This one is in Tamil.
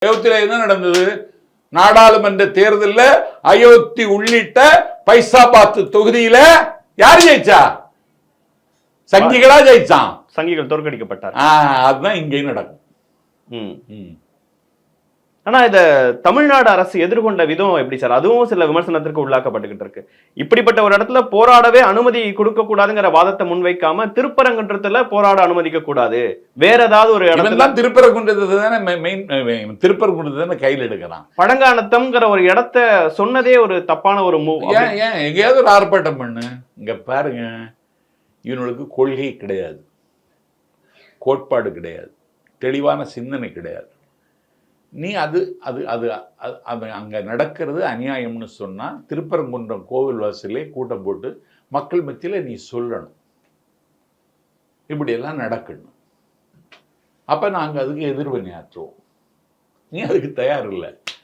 அயோத்தியில என்ன நடந்தது? நாடாளுமன்ற தேர்தலில் அயோத்தி உள்ளிட்ட பைசாபாத் தொகுதியில யார் ஜெயிச்சா? சங்கிகளா ஜெயிச்சான். சங்கிகள் தோற்கடிக்கப்பட்டார். அதுதான் இங்கேயும் நடக்கும். ஆனா இத தமிழ்நாடு அரசு எதிர்கொண்ட விதம் எப்படி சார்? அதுவும் சில விமர்சனத்திற்கு உள்ளாக்கப்பட்டுகிட்டு இருக்கு. இப்படிப்பட்ட ஒரு இடத்துல போராடவே அனுமதி கொடுக்க கூடாதுங்கிற வாதத்தை முன்வைக்காம திருப்பரங்குன்றத்துல போராட அனுமதிக்க கூடாது, வேற ஏதாவது ஒரு இடத்துல திருப்பரங்குன்றத்தை கையில் எடுக்கிறான். பழங்கானத்தம்ங்கிற ஒரு இடத்த சொன்னதே ஒரு தப்பான ஒரு மூவ். ஏன் எங்கேயாவது ஒரு ஆர்ப்பாட்டம் பண்ணு. இங்க பாருங்க, இவனுக்கு கொள்கை கிடையாது, கோட்பாடு கிடையாது, தெளிவான சிந்தனை கிடையாது. நீ அது அது அது அது அங்கே நடக்கிறது அநியாயம்னு சொன்னால் திருப்பரங்குன்றம் கோவில் வாசலே கூட்டம் போட்டு மக்கள் மத்தியில் நீ சொல்லணும், இப்படியெல்லாம் நடக்கணும். அப்போ நாங்கள் அதுக்கு எதிர்வினையாற்றுவோம். நீ அதுக்கு தயார் இல்லை.